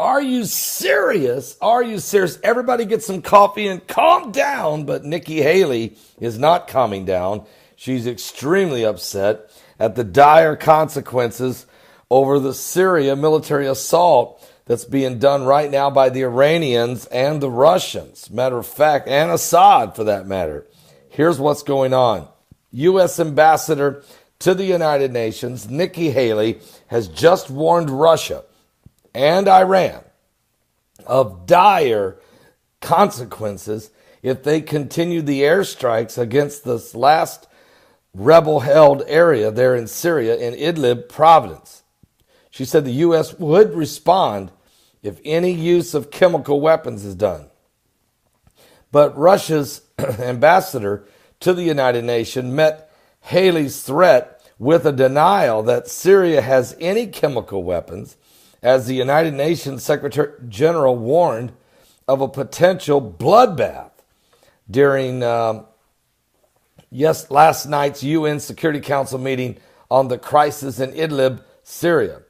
Are you serious? Are you serious? Everybody get some coffee and calm down. But Nikki Haley is not calming down. She's extremely upset at the dire consequences over the Syria military assault that's being done right now by the Iranians and the Russians. Matter of fact, and Assad for that matter. Here's what's going on. U.S. Ambassador to the United Nations, Nikki Haley, has just warned Russia and Iran of dire consequences if they continue the airstrikes against this last rebel-held area there in Syria in Idlib province. She said the U.S. would respond if any use of chemical weapons is done. But Russia's ambassador to the United Nations met Haley's threat with a denial that Syria has any chemical weapons, as the United Nations Secretary General warned of a potential bloodbath during last night's UN Security Council meeting on the crisis in Idlib, Syria.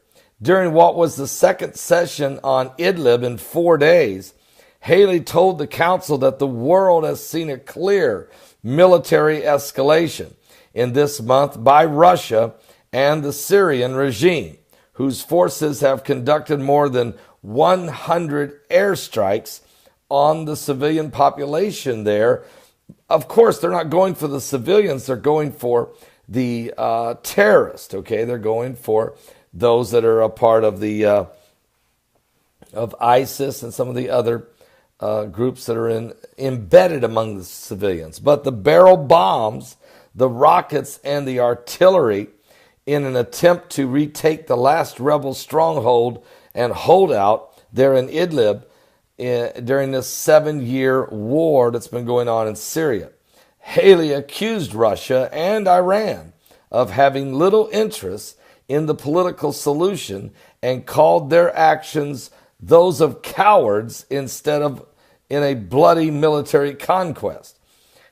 During what was the second session on Idlib in 4 days, Haley told the council that the world has seen a clear military escalation in this month by Russia and the Syrian regime, whose forces have conducted more than 100 airstrikes on the civilian population there. Of course, they're not going for the civilians. They're going for the terrorists, okay? They're going for those that are a part of the of ISIS and some of the other groups that are embedded among the civilians. But the barrel bombs, the rockets, and the artillery in an attempt to retake the last rebel stronghold and holdout there in Idlib during this 7-year war that's been going on in Syria. Haley accused Russia and Iran of having little interest in the political solution and called their actions those of cowards instead of in a bloody military conquest.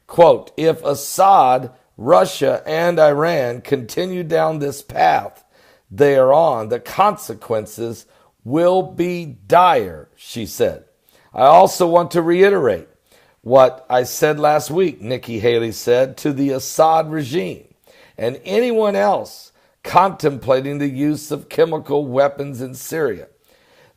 Quote, if Assad, Russia, and Iran continue down this path they are on, the consequences will be dire, she said. I also want to reiterate what I said last week, Nikki Haley said, to the Assad regime and anyone else contemplating the use of chemical weapons in Syria.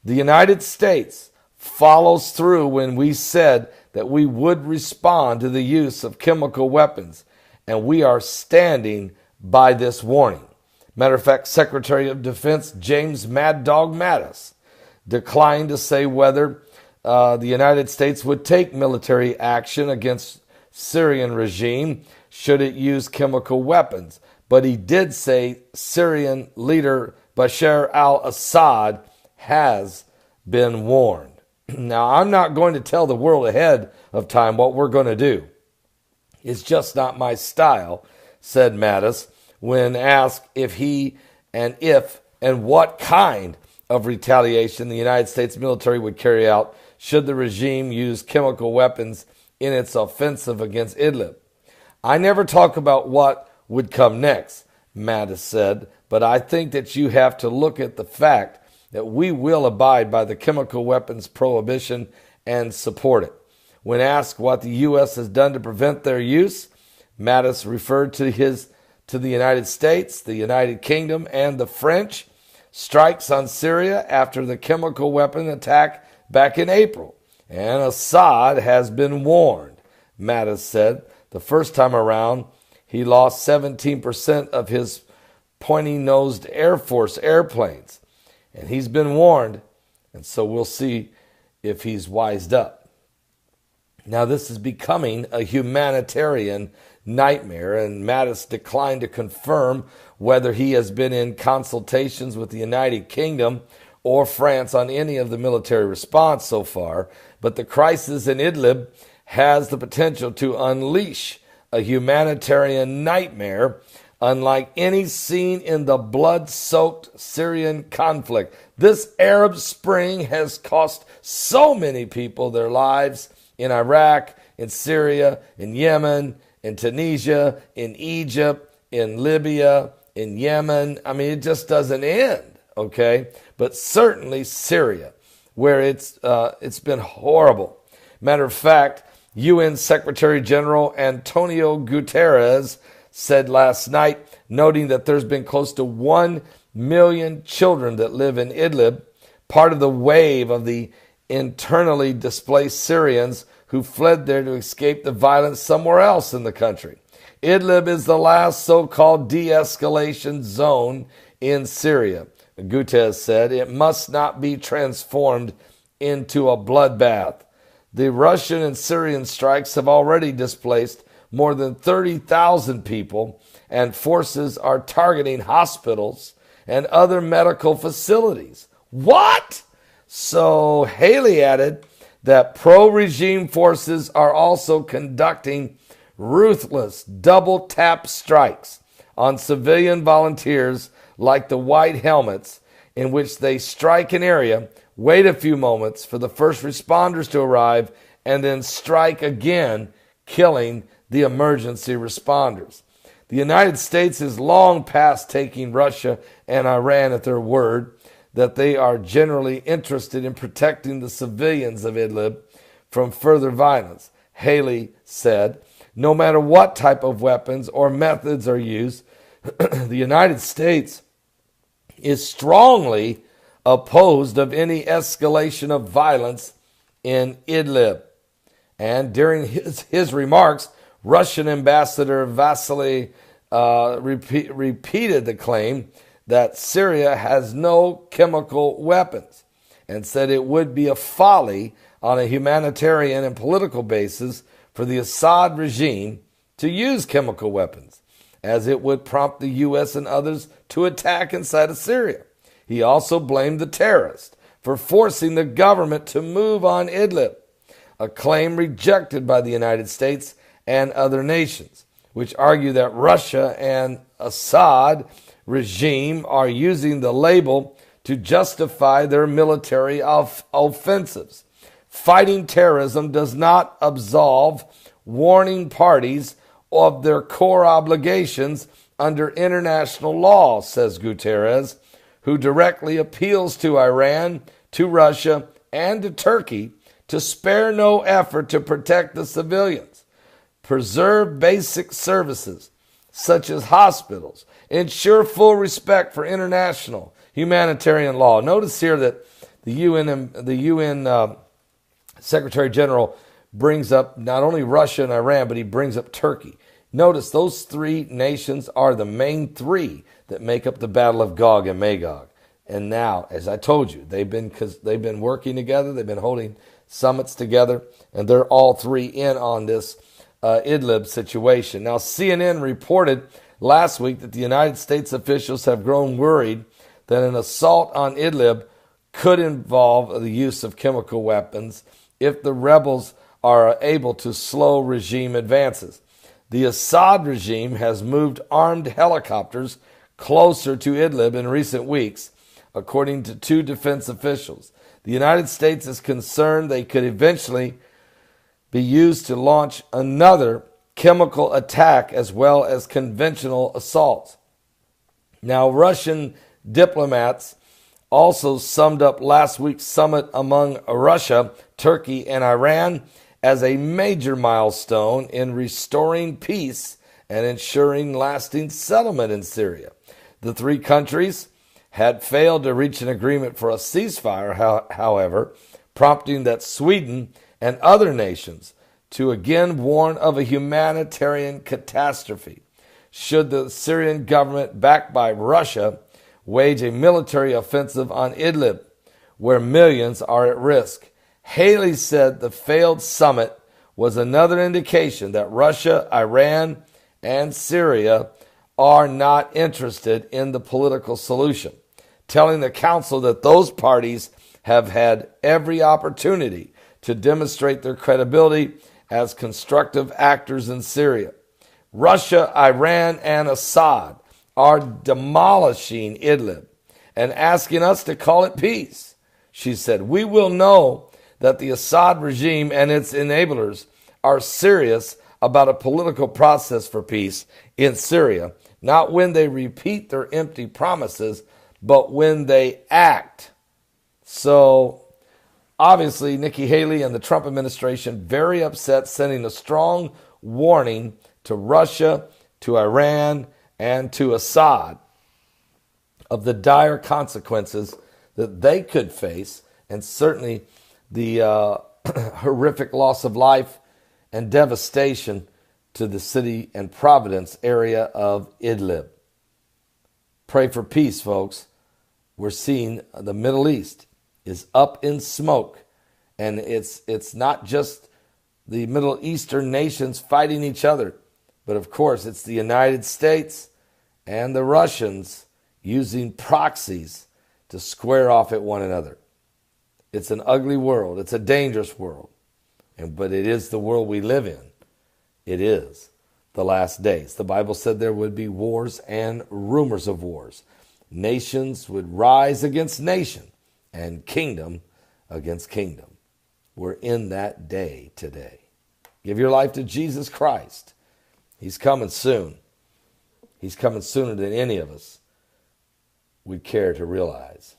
The United States follows through when we said that we would respond to the use of chemical weapons, and we are standing by this warning. Matter of fact, Secretary of Defense James Mad Dog Mattis declined to say whether the United States would take military action against Syrian regime should it use chemical weapons. But he did say Syrian leader Bashar al-Assad has been warned. Now, I'm not going to tell the world ahead of time what we're going to do. It's just not my style, said Mattis, when asked if and what kind of retaliation the United States military would carry out should the regime use chemical weapons in its offensive against Idlib. I never talk about what would come next, Mattis said, but I think that you have to look at the fact that we will abide by the chemical weapons prohibition and support it. When asked what the U.S. has done to prevent their use, Mattis referred to the United States, the United Kingdom, and the French strikes on Syria after the chemical weapon attack back in April. And Assad has been warned, Mattis said. The first time around, he lost 17% of his pointy-nosed Air Force airplanes. And he's been warned, and so we'll see if he's wised up. Now, this is becoming a humanitarian nightmare, and Mattis declined to confirm whether he has been in consultations with the United Kingdom or France on any of the military response so far, but the crisis in Idlib has the potential to unleash a humanitarian nightmare unlike any seen in the blood-soaked Syrian conflict. This Arab Spring has cost so many people their lives in Iraq, in Syria, in Yemen, in Tunisia, in Egypt, in Libya, in Yemen. I mean, it just doesn't end, okay? But certainly Syria. where it's been horrible. Matter of fact, UN Secretary General Antonio Guterres said last night, noting that there's been close to 1 million children that live in Idlib, part of the wave of the internally displaced Syrians who fled there to escape the violence somewhere else in the country. Idlib is the last so-called de-escalation zone in Syria. Guterres said it must not be transformed into a bloodbath. The Russian and Syrian strikes have already displaced more than 30,000 people, and forces are targeting hospitals and other medical facilities. What? So Haley added that pro-regime forces are also conducting ruthless double-tap strikes on civilian volunteers like the White Helmets, in which they strike an area, wait a few moments for the first responders to arrive, and then strike again, killing the emergency responders. The United States is long past taking Russia and Iran at their word that they are generally interested in protecting the civilians of Idlib from further violence. Haley said, no matter what type of weapons or methods are used, the United States is strongly opposed of any escalation of violence in Idlib. And during his remarks, Russian Ambassador Vasily repeated the claim that Syria has no chemical weapons, and said it would be a folly on a humanitarian and political basis for the Assad regime to use chemical weapons, as it would prompt the U.S. and others to attack inside of Syria. He also blamed the terrorists for forcing the government to move on Idlib, a claim rejected by the United States and other nations, which argue that Russia and Assad regime are using the label to justify their military offensives. Fighting terrorism does not absolve warring parties of their core obligations under international law, says Guterres, who directly appeals to Iran, to Russia, and to Turkey to spare no effort to protect the civilians, preserve basic services such as hospitals, ensure full respect for international humanitarian law. Notice here that the UN Secretary General brings up not only Russia and Iran, but he brings up Turkey. Notice those three nations are the main three that make up the Battle of Gog and Magog. And now, as I told you, they've been working together, they've been holding summits together, and they're all three in on this Idlib situation. Now, CNN reported last week that the United States officials have grown worried that an assault on Idlib could involve the use of chemical weapons if the rebels are able to slow regime advances. The Assad regime has moved armed helicopters closer to Idlib in recent weeks, according to two defense officials. The United States is concerned they could eventually be used to launch another chemical attack as well as conventional assaults. Now, Russian diplomats also summed up last week's summit among Russia, Turkey, and Iran as a major milestone in restoring peace and ensuring lasting settlement in Syria. The three countries had failed to reach an agreement for a ceasefire, however, prompting that Sweden and other nations to again warn of a humanitarian catastrophe should the Syrian government, backed by Russia, wage a military offensive on Idlib, where millions are at risk. Haley said the failed summit was another indication that Russia, Iran, and Syria are not interested in the political solution, telling the council that those parties have had every opportunity to demonstrate their credibility as constructive actors in Syria. Russia, Iran, and Assad are demolishing Idlib and asking us to call it peace. She said, we will know that the Assad regime and its enablers are serious about a political process for peace in Syria, not when they repeat their empty promises, but when they act. So obviously, Nikki Haley and the Trump administration very upset, sending a strong warning to Russia, to Iran, and to Assad of the dire consequences that they could face, and certainly the horrific loss of life and devastation to the city and Providence area of Idlib. Pray for peace, folks. We're seeing the Middle East is up in smoke, and it's not just the Middle Eastern nations fighting each other, but of course it's the United States and the Russians using proxies to square off at one another. It's an ugly world. It's a dangerous world. But it is the world we live in. It is the last days. The Bible said there would be wars and rumors of wars. Nations would rise against nation and kingdom against kingdom. We're in that day today. Give your life to Jesus Christ. He's coming soon. He's coming sooner than any of us would care to realize.